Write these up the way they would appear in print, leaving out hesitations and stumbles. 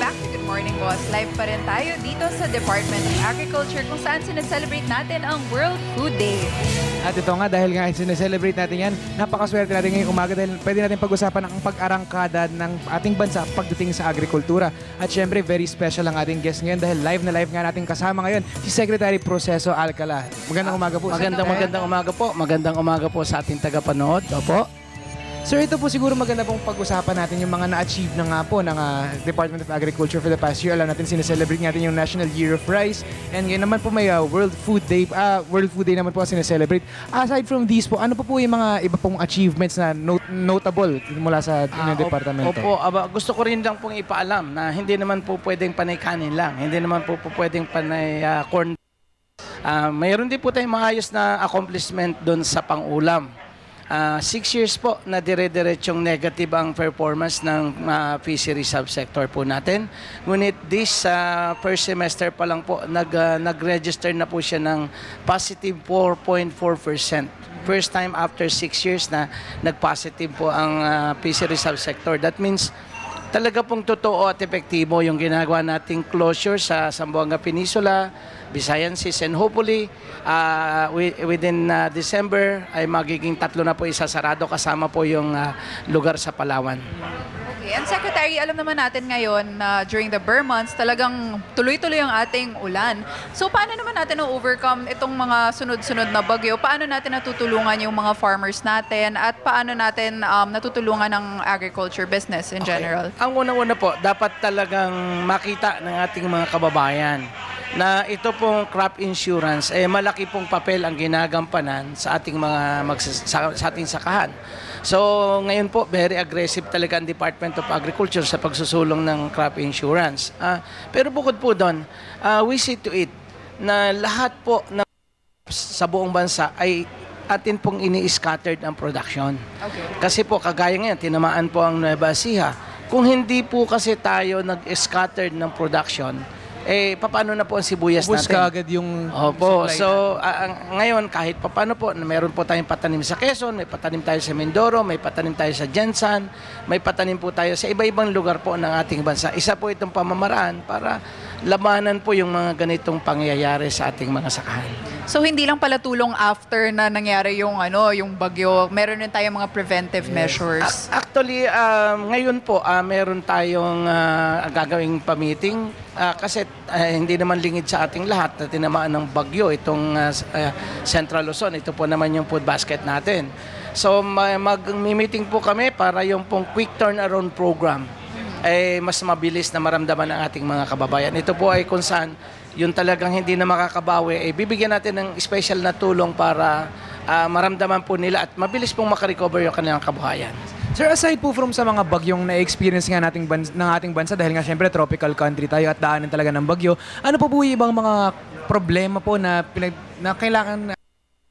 back to Good Morning Boss. Live pa rin tayo dito sa Department of Agriculture kung saan sineselebrate natin ang World Food Day. At ito nga, dahil nga sineselebrate natin yan, napakaswerte natin ngayong umaga dahil pwede natin pag-usapan ang pag-arangkada ng ating bansa pagdating sa agrikultura. At syempre, very special ang ating guest ngayon dahil live na live nga natin kasama ngayon si Secretary Proceso Alcala. Magandang umaga po. Magandang umaga po. Magandang umaga po sa ating tagapanood. Opo. Sir, ito po siguro maganda pong pag-usapan natin yung mga na-achieve na nga po ng Department of Agriculture for the past year. Alam natin, sineselebrate natin yung National Year of Rice. And ngayon naman po may World Food Day. World Food Day naman po sineselebrate. Aside from these po, ano po yung mga iba pong achievements na notable mula sa inyong departamento? Opo, gusto ko rin lang pong ipaalam na hindi naman po pwedeng panay kanin lang. Hindi naman po pwedeng panay corn. Mayroon din po tayong maayos na accomplishment doon sa pang-ulam. 6 years po na dire-diretsong negative ang performance ng fishery subsector po natin. Ngunit this first semester pa lang po, nag-register na po siya ng positive 4.4%. First time after 6 years na nag-positive po ang fishery subsector. That means talaga pong totoo at epektibo yung ginagawa nating closure sa Zamboanga Peninsula, Visayan Seas, and hopefully within December ay magiging 3 na po isasarado kasama po yung lugar sa Palawan. Okay. And Secretary, alam naman natin ngayon na during the Burr months, talagang tuloy-tuloy ang ating ulan. So paano naman natin na-overcome itong mga sunod-sunod na bagyo? Paano natin natutulungan yung mga farmers natin at paano natin natutulungan ang agriculture business in general? Ang unang-una po, dapat talagang makita ng ating mga kababayan na ito pong crop insurance malaki pong papel ang ginagampanan sa ating mga sa ating sakahan. So ngayon po very aggressive talaga ang Department of Agriculture sa pagsusulong ng crop insurance. Pero bukod po doon, we see to it na lahat po ng sa buong bansa ay atin pong ini-scattered ang production. Okay. Kasi po kagaya ngayon, tinamaan po ang Nueva Ecija. Kung hindi po kasi tayo nag-scattered ng production, paano na po ang sibuyas Ubus natin? kaagad yung Opo. supply So, ngayon, kahit paano po, meron po tayong patanim sa Quezon, may patanim tayo sa Mindoro, may patanim tayo sa Jensan, may patanim po tayo sa iba-ibang lugar po ng ating bansa. Isa po itong pamamaraan para labanan po yung mga ganitong pangyayari sa ating mga sakahan. So hindi lang pala tulong after na nangyari yung yung bagyo, meron din tayong mga preventive measures. Actually, ngayon po, meron tayong gagawing pa-meeting kasi hindi naman lingid sa ating lahat na tinamaan ng bagyo itong Central Luzon. Ito po naman yung food basket natin. So mag-meeting po kami para yung pong quick turnaround program mas mabilis na maramdaman ng ating mga kababayan. Ito po ay kung saan yung talagang hindi na makakabawi, bibigyan natin ng special na tulong para maramdaman po nila at mabilis pong makarecover yung kanilang kabuhayan. Sir, aside po from sa mga bagyong na-experience nga ng ating bansa dahil nga syempre tropical country tayo at daanan talaga ng bagyo, ano po yung ibang mga problema po na kailangan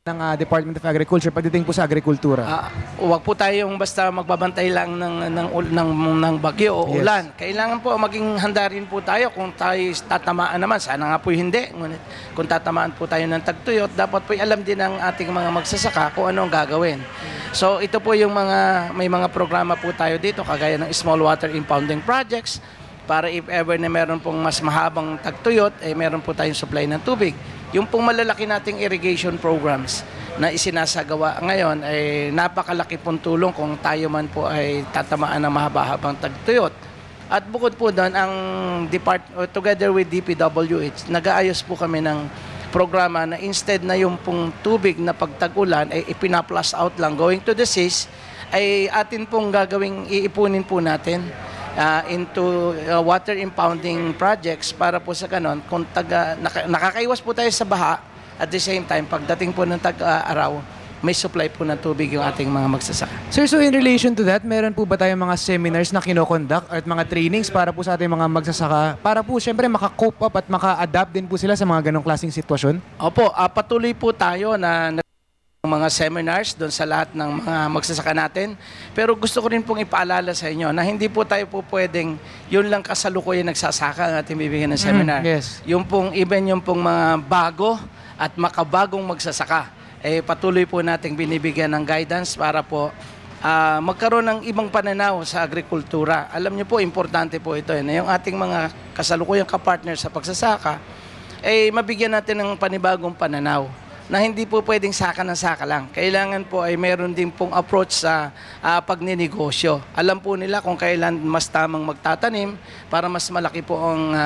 ng Department of Agriculture pagdating po sa agrikultura? Huwag po tayong basta magbabantay lang ng bagyo o ulan. Kailangan po maging handa rin po tayo kung tayo tatamaan naman. Sana nga po hindi. Ngunit kung tatamaan po tayo ng tagtuyot, dapat po alam din ng ating mga magsasaka kung ano ang gagawin. So ito po yung may mga programa po tayo dito kagaya ng small water impounding projects para if ever na meron pong mas mahabang tagtuyot, meron po tayong supply ng tubig. Yung pong malalaki nating irrigation programs na isinasagawa ngayon ay napakalaki pong tulong kung tayo man po ay tatamaan ng mahaba-habang tagtuyot. At bukod po doon, ang together with DPWH, nag-aayos po kami ng programa na instead na yung pong tubig na pagtag-ulan ay ipina-plus out lang going to the seas, ay atin pong gagawing iipunin po natin into water impounding projects para po sa ganon kung nakakaiwas po tayo sa baha at the same time pagdating po ng tag-araw may supply po ng tubig yung ating mga magsasaka. Sir, so in relation to that, meron po ba tayong mga seminars na kinoconduct at mga trainings para po sa ating mga magsasaka para po syempre maka-cope up at maka-adapt din po sila sa mga ganong klaseng sitwasyon? Opo, patuloy po tayo na mga seminars doon sa lahat ng mga magsasaka natin. Pero gusto ko rin pong ipaalala sa inyo na hindi po tayo po pwedeng yun lang kasalukuyan nagsasaka ang ating bibigyan ng seminar. Yes. Yung pong mga bago at makabagong magsasaka, patuloy po nating binibigyan ng guidance para po magkaroon ng ibang pananaw sa agrikultura. Alam niyo po, importante po ito. Na yung ating mga kasalukuyang kapartner sa pagsasaka, mabigyan natin ng panibagong pananaw na hindi po pwedeng saka ng saka lang. Kailangan po ay meron din pong approach sa pagninegosyo. Alam po nila kung kailan mas tamang magtatanim para mas malaki po ang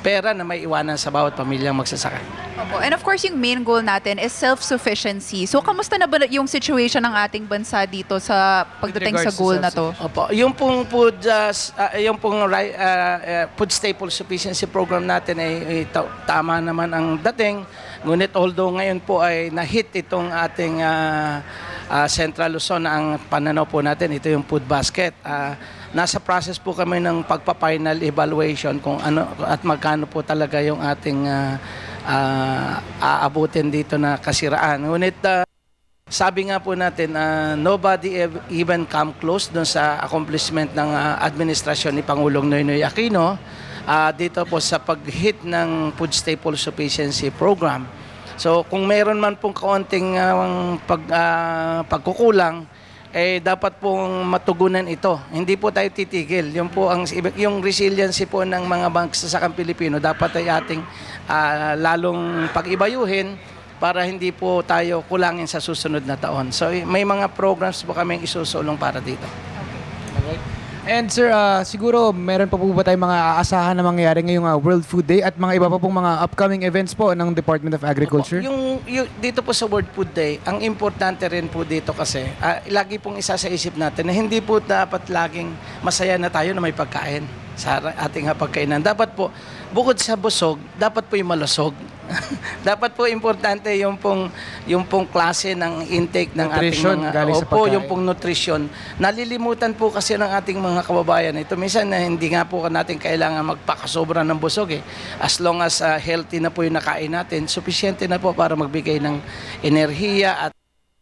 pera na may iwanan sa bawat pamilyang magsasaka. Opo. And of course, yung main goal natin is self-sufficiency. So, kamusta na ba yung situation ng ating bansa dito sa pagdating sa goal na to? Opo, yung pong food staple sufficiency program natin ay tama naman ang dating. Ngunit although ngayon po ay na-hit itong ating Central Luzon na ang pananaw po natin, ito yung food basket. Nasa process po kami ng pagpa-final evaluation kung ano at magkano po talaga yung ating aabutin dito na kasiraan. Ngunit sabi nga po natin, nobody even come close doon sa accomplishment ng administrasyon ni Pangulong Noynoy Aquino dito po sa pag-hit ng food staple sufficiency program. So kung meron man pong kaunting pagkukulang, dapat pong matugunan ito. Hindi po tayo titigil. Yung resiliency po ng mga magsasakang Pilipino dapat ay ating lalong pag-ibayuhin para hindi po tayo kulangin sa susunod na taon. So may mga programs po kaming isusulong para dito. And sir, siguro meron pa po ba tayong mga aasahan na mangyayari ngayong World Food Day at mga iba pa pong mga upcoming events po ng Department of Agriculture? Yung dito po sa World Food Day, ang importante rin po dito kasi, lagi pong isa sa isip natin na hindi po dapat laging masaya na tayo na may pagkain sa ating pagkainan. Dapat po, bukod sa busog, dapat po yung malusog. Dapat po importante yung pong klase ng intake ng nutrition, ating galing sa pagkain. yung pong nutrition. Nalilimutan po kasi ng ating mga kababayan. Ito minsan na hindi nga po natin kailangan magpakasobra ng busog As long as healthy na po yung nakain natin, sufficiente na po para magbigay ng enerhiya at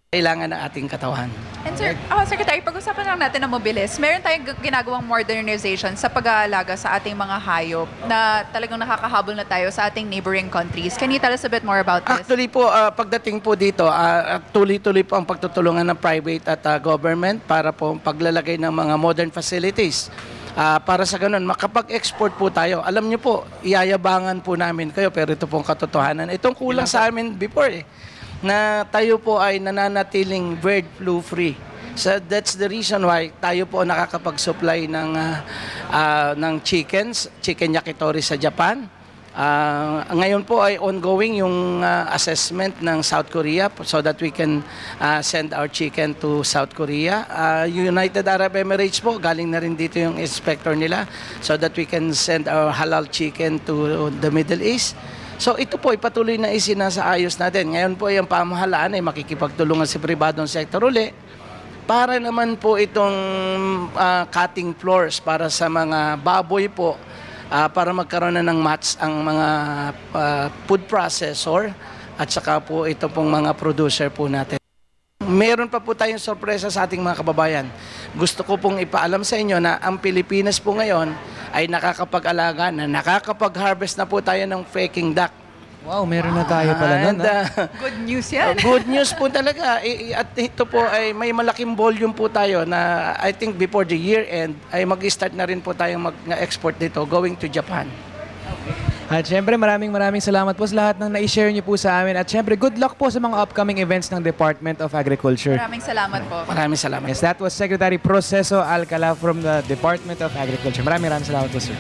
kailangan ng ating katawan. And sir, Secretary, pag-usapan lang natin ng mabilis. Meron tayong ginagawang modernization sa pag-aalaga sa ating mga hayop na talagang nakakahabol na tayo sa ating neighboring countries. Can you tell us a bit more about this? Actually po, pagdating po dito, tuloy-tuloy po ang pagtutulungan ng private at government para po paglalagay ng mga modern facilities. Para sa ganun, makapag-export po tayo. Alam niyo po, iayabangan po namin kayo, pero ito pong katotohanan. Itong kulang sa amin before na tayo po ay nananatiling bird flu free. So that's the reason why tayo po nakakapag-supply ng chicken yakitori sa Japan. Ngayon po ay ongoing yung assessment ng South Korea so that we can send our chicken to South Korea. United Arab Emirates po, galing na rin dito yung inspector nila so that we can send our halal chicken to the Middle East. So ito po ipatuloy na isinasaayos natin. Ngayon po yung pamahalaan ay makikipagtulungan sa pribadong sektor uli para naman po itong cutting floors para sa mga baboy po para magkaroon na ng match ang mga food processor at saka po ito pong mga producer po natin. Meron pa po tayong sorpresa sa ating mga kababayan. Gusto ko pong ipaalam sa inyo na ang Pilipinas po ngayon ay nakakapag-alaga na nakakapag-harvest na po tayo ng faking duck. Wow, meron na tayo pala nun. Good news yan. Good news po talaga. At ito po ay may malaking volume po tayo na I think before the year end ay mag-start na rin po tayong mag-export dito going to Japan. At syempre maraming salamat po sa lahat ng na-share niyo po sa amin. At syempre good luck po sa mga upcoming events ng Department of Agriculture. Maraming salamat po. Maraming salamat. Yes, that was Secretary Proceso Alcala from the Department of Agriculture. Maraming salamat po, sir.